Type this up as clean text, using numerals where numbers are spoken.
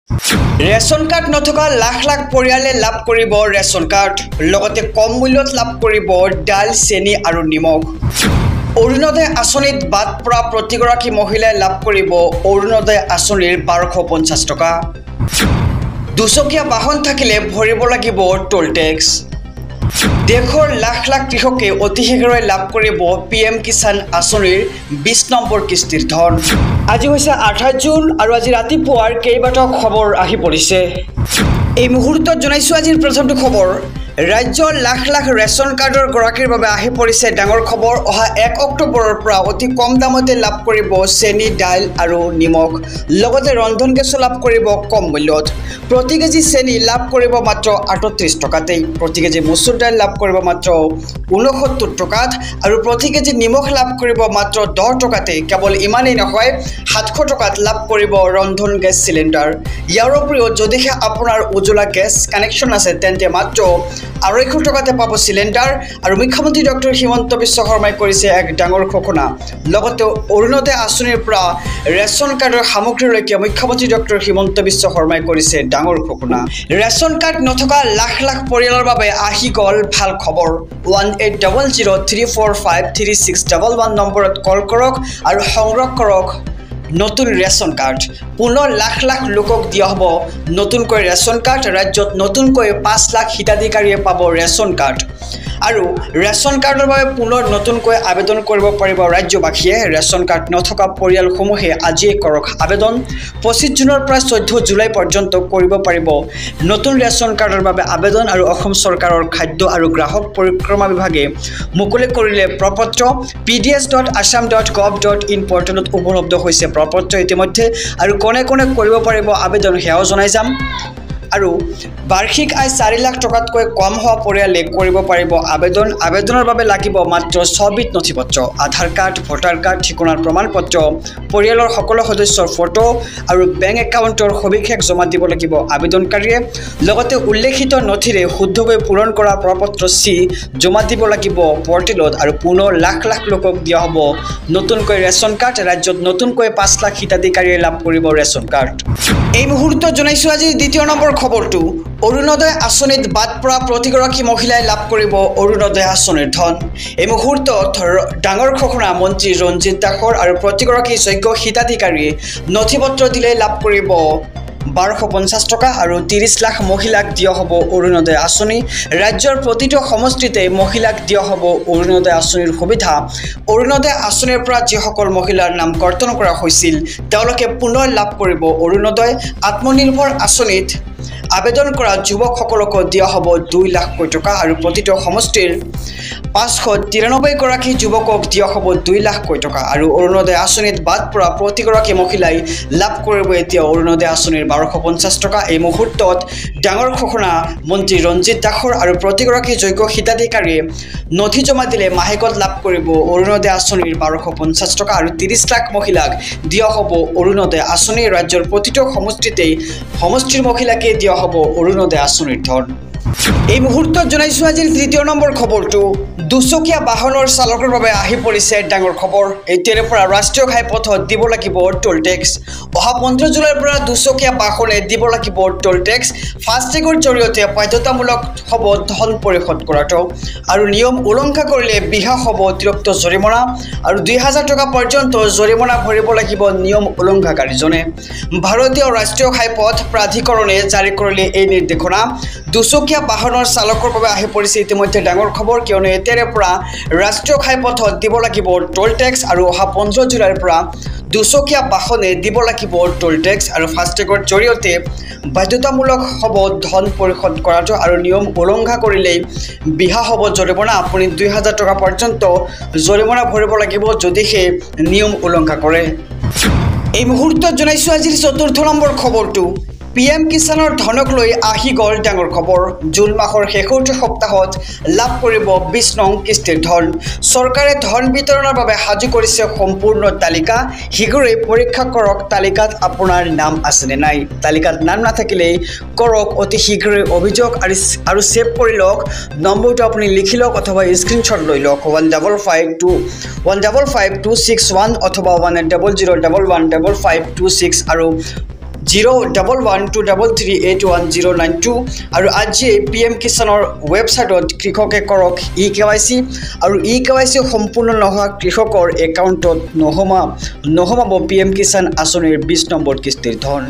Ration card নথকা লাখ লাখ পৰিয়ালে লাভ কৰিব ৰেচন কাৰ্ড লগতে কম মূল্যত লাভ কৰিব ডাল চেনি আৰু নিমখ অৰুণোদয় আঁচনিত বাদ পৰা প্ৰতিগৰাকী মহিলাই লাভ কৰিব অৰুণোদয় আঁচনিৰ 1250 টকা দুচকীয়া বাহন থাকিলে ভৰিব লাগিব টোল টেক্স দেশৰ লাখ লাখ কৃষকে অতি শীঘ্ৰে লাভ কৰিব পিএম কিষাণ আঁচনিৰ 20 নম্বৰ কিস্তিৰ ধন আজি হৈছে 28 জুন আৰু আজি ৰাতিপুৱাৰ কেইবাটাও খবৰ আহি পৰিছে এই মুহূৰ্তত জনাইছো আজিৰ প্ৰথমটো খবৰ ৰাজ্যৰ লাখ লাখ ৰেচন কাৰ্ডৰ গৰাকীৰ বাবে আহি পৰিছে ডাঙৰ খবৰ অহা 1 অক্টোবৰৰ পৰা অতি কম দামতে লাভ কৰিব চেনি ডাল আৰু নিমখ লগতে ৰন্ধন গেছ লাভ কৰিব কম মূল্যত প্ৰতি কেজি চেনি লাভ কৰিব মাত্ৰ 38 টকাতে প্ৰতি কেজি মসুৰ ডাল লাভ কৰিব মাত্ৰ 69 টকাত আৰু প্ৰতি কেজি নিমখ লাভ কৰিব মাত্ৰ 10 টকাতে কেৱল ইমানেই নহয় 700 টকাত লাভ কৰিব ৰন্ধন গেছ সিলিন্ডাৰ ইয়াৰ উপৰিও যদিহে আপোনাৰ উজ্জ্বলা গেছ কানেকশ্যন আছে তেন্তে মাত্ৰ 200 টকাতে পাব সিলিন্ডাৰ আৰু মুখ্যমন্ত্ৰী ডক্টৰ হিমন্ত বিশ্ব শৰ্মাই কৰিছে এক ডাঙৰ ঘোষণা লগতে অৰুণোদয় আঁচনিৰ পৰা ৰেচন কাৰ্ডৰ সামগ্ৰীলৈকে মুখ্যমন্ত্ৰী ডক্টৰ হিমন্ত বিশ্ব শৰ্মাই কৰিছে ডাঙৰ ঘোষণা ৰেচন কাৰ্ড নথকা লাখ লাখ পৰিয়ালৰ বাবে আহি গল ভাল খবৰ 180034536111 নম্বৰত কল কৰক আৰু সংগ্ৰহ কৰক নতুন ৰেচন কাৰ্ড পুনৰ লাখ লাখ লোকক দিয়া হ'ব নতুনকৈ ৰেচন কাৰ্ড ৰাজ্যত নতুনকৈ 5 লাখ হিতাধিকাৰীয়ে পাব ৰেচন কাৰ্ড আৰু ৰেচন কাৰ্ডৰ বাবে পুনৰ নতুনকৈ আবেদন কৰিব পাৰিব ৰাজ্যবাসীয়ে ৰেচন কাৰ্ড নথকা পৰিয়ালসমূহে আজিয়ে কৰক আবেদন 25 জুনৰ পৰা 14 জুলাই পৰ্যন্ত কৰিব পাৰিব নতুন ৰেচন কাৰ্ডৰ বাবে আবেদন আৰু অসম চৰকাৰৰ খাদ্য আৰু গ্ৰাহক পৰিক্ৰমা বিভাগে মুকলি কৰিলে প্ৰপত্ৰ pds.assam.gov.in পৰ্টেলত উপলব্ধ হৈছে প্ৰপত্ৰ ইতিমধ্যে আৰু কোনে কোনে কৰিব পাৰিব আবেদন হেও জনাই যাম আৰু বাৰ্ষিক আয় 4 লাখ টকাতকৈ কম হোৱা পৰিয়ালে কৰিব পাৰিব আবেদনৰ বাবে লাগিব মাত্ৰ 6 বিধ নথিপত্ৰ আধাৰ কাৰ্ড ভোটাৰ কাৰ্ড ঠিকনাৰ প্ৰমাণপত্ৰ পৰিয়ালৰ সকলো সদস্যৰ ফটো আৰু বেংক একাউণ্টৰ সবিশেষ জমা দিব লাগিব আবেদনকাৰীয়ে লগতে উল্লেখিত নথিৰে শুদ্ধভাৱে পূৰণ কৰা প্ৰপত্ৰ চি জমা দিব লাগিব পৰ্টেলত আৰু পুনৰ লাখ লাখ লোকক দিয়া হ'ব নতুনকৈ ৰেচন কাৰ্ড ৰাজ্যত নতুনকৈ 5 লাখ হিতাধিকাৰীয়ে লাভ কৰিব ৰেচন কাৰ্ড এই মুহূৰ্তত জনাইছো আজি দ্বিতীয় নম্বৰ খবৰটো অৰুণোদয় আঁচনিত বাদ পৰা প্ৰতিগৰাকী মহিলাই লাভ কৰিব অৰুণোদয় আঁচনিৰ ধন এই মুহূৰ্তত ডাঙৰ ঘোষণা মন্ত্ৰী ৰঞ্জিত দাসৰ আৰু প্ৰতিগৰাকী যোগ্য হিতাধিকাৰীয়ে নথিপত্ৰ দিলে লাভ কৰিব 1250 টকা আৰু 30 লাখ মহিলাক দিয়া হ'ব অৰুণোদয় আঁচনি ৰাজ্যৰ প্ৰতিটো সমষ্টিতে মহিলাক দিয়া হ'ব অৰুণোদয় আঁচনিৰ সুবিধা অৰুণোদয় আঁচনিৰ পৰা যিসকল মহিলাৰ নাম কৰ্তন কৰা হৈছিল তেওঁলোকে পুনৰ লাভ কৰিব অৰুণোদয় আত্মনিৰ্ভৰ আঁচনিত আবেদন কৰা যুৱকসকলক দিয়া হ'ব 2 লাখ টকা আৰু প্ৰতিটো সমষ্টিৰ 593 গৰাকী যুৱকক দিয়া হ'ব 2 লাখ টকা আৰু অৰুণোদয় আঁচনিত বাদ পৰা প্ৰতিগৰাকী মহিলাই লাভ কৰিব এতিয়া অৰুণোদয় আঁচনিৰ 1250 টকা এই মুহূৰ্তত ডাঙৰ ঘোষণা মন্ত্ৰী ৰঞ্জিত দাসৰ আৰু প্ৰতিগৰাকী যোগ্য হিতাধিকাৰীয়ে নথি জমা দিলে মাহেকত লাভ কৰিব অৰুণোদয় আঁচনিৰ 1250 টকা আৰু 30 লাখ মহিলাক দিয়া হ'ব অৰুণোদয় আঁচনি ৰাজ্যৰ প্ৰতিটো সমষ্টিৰ মহিলাকে দিয়া হ'ব অৰুণোদয় আঁচনিৰ ধন এই মুহূৰ্তত জনাইছো আজিৰ তৃতীয় নম্বৰ খবৰটো দুচকীয়া বাহনৰ চালকৰ বাবে আহি পৰিছে ডাঙৰ খবৰ এতিয়াৰে পৰা ৰাষ্ট্ৰীয় ঘাইপথত দিব লাগিব টোল টেক্স অহা 15 জুলাইৰ পৰা দুচকীয়া বাহনে দিব লাগিব টোল টেক্স ফাষ্টেগৰ জৰিয়তে বাধ্যতামূলক হ'ব ধন পৰিশোধ কৰাটো আৰু নিয়ম উলংঘা কৰিলে বিহা হ'ব অতিৰিক্ত জৰিমনা আৰু 2000 টকা পৰ্যন্ত জৰিমনা ভৰিব লাগিব নিয়ম উলংঘাকাৰীজনে ভাৰতীয় ৰাষ্ট্ৰীয় ঘাইপথ প্ৰাধিকৰণে জাৰি কৰিলে এই নিৰ্দেশনা দুচকীয়া বাহনৰ চালকৰ বাবে আহি পৰিছে ইতিমধ্যে ডাঙৰ খবৰ কিয়নো এতিয়াৰে পৰা ৰাষ্ট্ৰীয় ঘাইপথত দিব লাগিব টোল টেক্স আৰু অহা 15 জুলাইৰ পৰা দুচকীয়া বাহনে দিব লাগিব টোল টেক্স আৰু ফাষ্টেগৰ জৰিয়তে বাধ্যতামূলক হ'ব ধন পৰিশোধ কৰাটো আৰু নিয়ম উলংঘা কৰিলে বিহা হ'ব জৰিমনা আপুনি 2000 টকা পৰ্যন্ত জৰিমনা ভৰিব লাগিব যদিহে নিয়ম উলংঘা কৰে এই মুহূৰ্তত জনাইছো আজিৰ চতুৰ্থ নম্বৰ খবৰটো পিএম কিষাণৰ ধনক লৈ আহি গল ডাঙৰ খবৰ জুন মাহৰ শেষৰটো সপ্তাহত লাভ কৰিব 20 নং কিস্তিৰ ধন চৰকাৰে ধন বিতৰণৰ বাবে সাজু কৰিছে সম্পূৰ্ণ তালিকা শীঘ্ৰে পৰীক্ষা কৰক তালিকাত আপোনাৰ নাম আছে নে নাই তালিকাত নাম নাথাকিলে কৰক অতি শীঘ্ৰে অভিযোগ আৰু সেভ কৰি লওক নম্বৰটো আপুনি লিখি লওক অথবা স্ক্ৰিনশ্বট লৈ লওক 155261 অথবা 1800115526 আৰু 01123381092 আৰু আজি PM কিষাণৰ ৱেবছাইটত কৃষকে কৰক eKYC আৰু eKYC সম্পূৰ্ণ নোহোৱা কৃষকৰ একাউণ্টত নোসোমাব PM কিষাণ আঁচনিৰ 20 নম্বৰ কিস্তিৰ ধন।